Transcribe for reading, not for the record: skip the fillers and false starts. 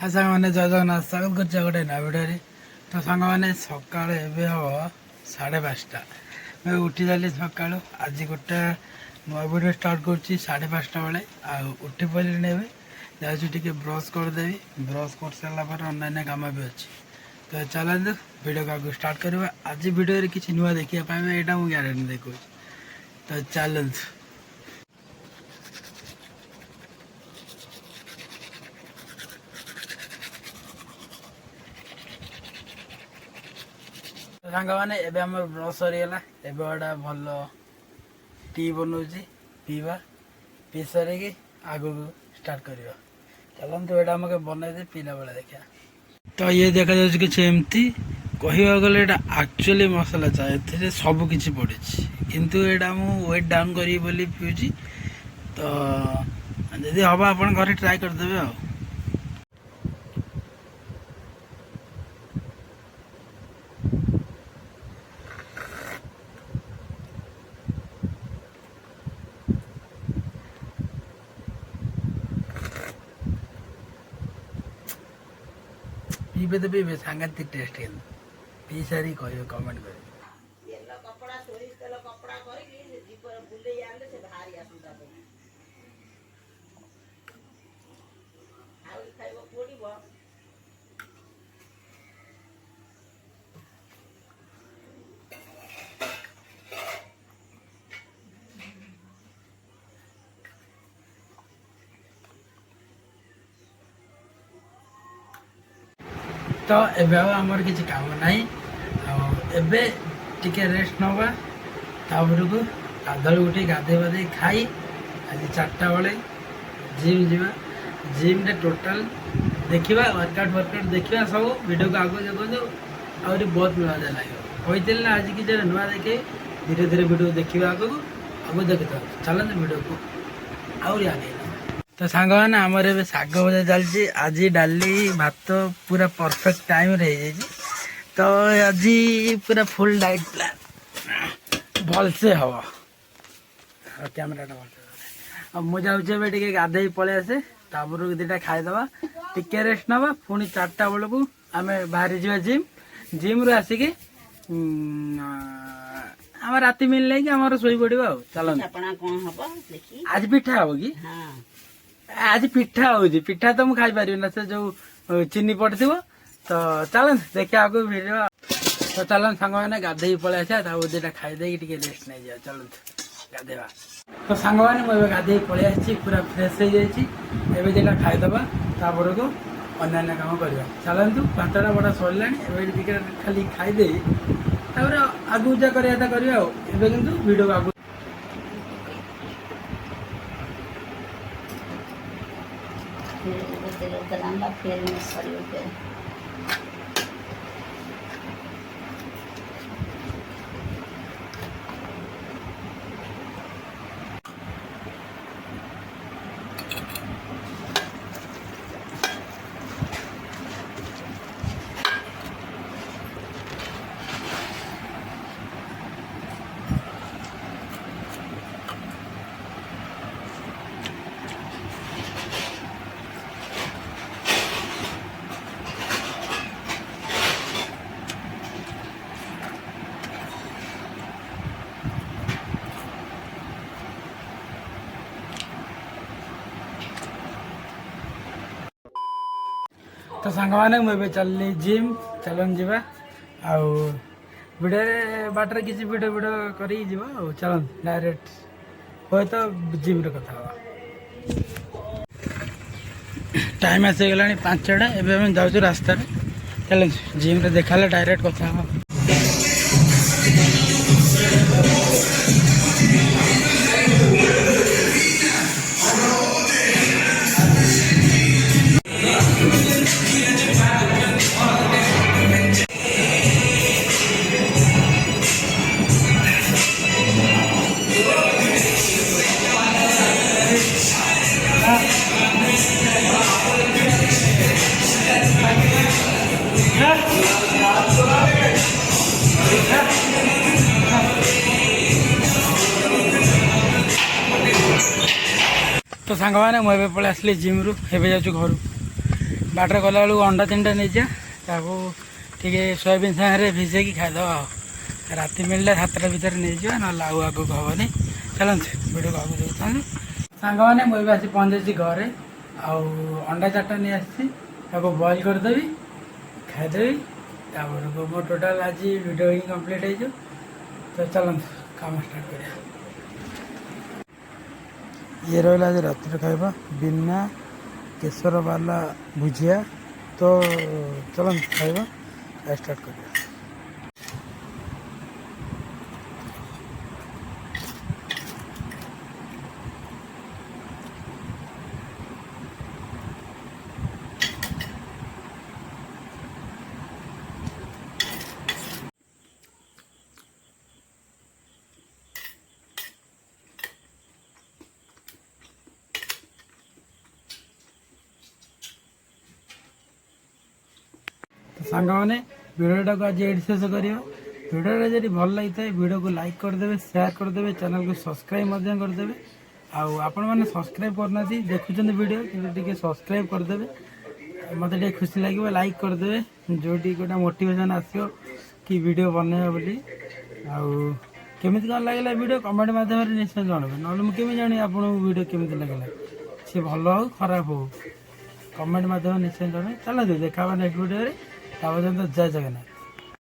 हाँ सांग मैंने जय जगन्नाथ स्वागत कर गोटे नया भिडियो। तो सांग मैंने सका हम 5:30 मैं उठी जाली सका आज गोटे नया भिडियो स्टार्ट कर 5:30 बेले उठी पड़े जाऊँगी ब्रश करदेवी ब्रश कर सारापर अन्य कम भी अच्छी। तो चलते भिडियो को आगे स्टार्ट करवा। आज भिडियो किसी नुआ देखा पाए यहाँ मुझे ग्यारंटी देखो। तो चलते सांग मैंने एम ब्रश सरीगला गोटा भल टी बनाऊँगी पीवा पी सारिकी आग को स्टार्ट करवा। चलते यहाँ आम बनई पीला बेला देखा। तो ये देखा जाऊँ कि एमती कह गले एक्चुअली मसला चाय ए सबकि पड़ी किंतु यहाँ मुझे वेट डाउन करी पीऊँ। तो जदि हम आप घर ट्राए करदे आ पीबे तो पीबे सांघातिक टेस्ट पी सारी कह कमेंट कर। तो एबे आमर किसी काम ना एबे टिके रेस्ट नवा तापर को गाधल उठे गाधे बाधे खाई आज 4टा बेले जिम जावा। जिम रे टोटाल देखा वर्कआउट देखा सब वीडियो को आगे देखो आहरी बहुत मजा लगे कहते ना आज कि नुआ देखे धीरे धीरे वीडियो देखा आगे आगे देखते चलते वीडियो को आहरी आगे। तो सांग मैंने आमर ए शाग भजा चलती आज डाली भात पूरा परफेक्ट टाइम रे हो। तो आज पूरा फुल डाइट प्लान भलसे हम कैमेरा भल मुझे जाऊँ टे गाधे पलि आसे तापर दुटा खाईदे टिके रेस्ट नवा पुणी 4टा बेलू आम बाहरी जा जिम जिम रू आसिक आम राति मिलने कि आम शोई पड़ा। चल आज पिठा हम कि आज पिठा होगी पिठा तो मुझे खाई पारि ना से जो चीनी पड़ थो। तो चल देखा आगे भिडियो। तो चल सांग मैंने गाधे पलि आसा दुटा खाईदे रेस्ट नहीं जा। चल गाधेवा। तो सांग मैंने मुझे गाधे पलि आसी पूरा फ्रेश हो जाए दुटा खाईदे तापर को अन्य कम करवा। चलतु 5टा बड़ा सरला खाली खाईदे आगू जा करवा कि भिडियो आगू फिर मिक्स कर तो सांग मैंने मुझे चलनी जिम चलन जावा भिडियो बाटर किसी भिडियो भिडियो कर चल डायरेक्ट हे तो जिम कथा टाइम आसीगला 5टा एवं जाऊँ रास्ता चल जिम देखा डायरेक्ट कथा। तो सांग मैंने मुझे पलि आसली जिम्रु एवं जाऊँ घर ବାଟରେ ଗଲାବେଳକୁ ଅଣ୍ଡା 3ଟା ନେଇଯିବା, ତାକୁ ଟିକେ ସୋୟାବିନ୍ ସାଙ୍ଗରେ ଭିଜେଇକି ଖାଇଦେବା। ଆଉ ରାତି ମିଳିଲେ 7ଟା ଭିତରେ ନେଇଯିବା, ନହେଲେ ଆଉ ଆଗକୁ ହେବନି। ଚାଲନ୍ତୁ ଭିଡ଼ିଓକୁ ଆଗକୁ ଦେଖୁଥାନ୍ତୁ। ସାଙ୍ଗମାନେ ମୁଁ ଏବେ ଆସି ପହଞ୍ଚିଛି ଘରେ। ଆଉ ଅଣ୍ଡା 4ଟା ନେଇ ଆସିଛି, ତାକୁ ବଏଲ୍ କରିଦେବି, ଖାଇଦେବି। ତାପରକୁ ମୋ ଟୋଟାଲ୍ ଆଜି ଭିଡ଼ିଓ ହିଁ କମ୍ପ୍ଲିଟ୍ ହେଇଯିବ। ତ ଚାଲନ୍ତୁ କାମ ଷ୍ଟାର୍ଟ କରିବା। ଇଏ ରହିଲା ଆଜି ରାତିରେ ଖାଇବା, ବିନା କେଶର ବାଲା ଭୁଜିଆ। ତ ଚାଲନ୍ତୁ ଖାଇବା ଷ୍ଟାର୍ଟ କରିବା। ସାଙ୍ଗମାନେ ଭିଡ଼ିଓଟାକୁ ଆଜି ଏଇଠି ଶେଷ କରିବା। ଭିଡ଼ିଓଟା ଯଦି ଭଲ ଲାଗିଥାଏ ଭିଡ଼ିଓକୁ ଲାଇକ୍ କରିଦେବେ, ସେୟାର କରିଦେବେ, ଚ୍ୟାନେଲକୁ ସବସ୍କ୍ରାଇବ୍ ମଧ୍ୟ କରିଦେବେ। ଆଉ ଆପଣମାନେ ସବସ୍କ୍ରାଇବ୍ କରୁନାହାନ୍ତି, ଦେଖୁଛନ୍ତି ଭିଡ଼ିଓ କିନ୍ତୁ ଟିକେ ସବସ୍କ୍ରାଇବ୍ କରିଦେବେ, ମୋତେ ଟିକେ ଖୁସି ଲାଗିବ। ଲାଇକ୍ କରିଦେବେ, ଯେଉଁଠି ଗୋଟେ ମୋଟିଭେସନ୍ ଆସିବ କି ଭିଡ଼ିଓ ବନେଇବା ବୋଲି। ଆଉ କେମିତି କ'ଣ ଲାଗିଲା ଭିଡ଼ିଓ କମେଣ୍ଟ ମାଧ୍ୟମରେ ନିଶ୍ଚୟ ଜଣାଇବେ, ନହେଲେ ମୁଁ କେମିତି ଜାଣିବି ଆପଣଙ୍କୁ ଭିଡ଼ିଓ କେମିତି ଲାଗିଲା। ସେ ଭଲ ହେଉ ଖରାପ ହେଉ, କମେଣ୍ଟ ମାଧ୍ୟମରେ ନିଶ୍ଚୟ ଜଣାଇବେ। ଚାଲନ୍ତୁ ଦେଖା ହେବା ନେକ୍ସଟ ଭିଡ଼ିଓରେ। ତା ପର୍ଯ୍ୟନ୍ତ ଜୟ ଜଗନ୍ନାଥ।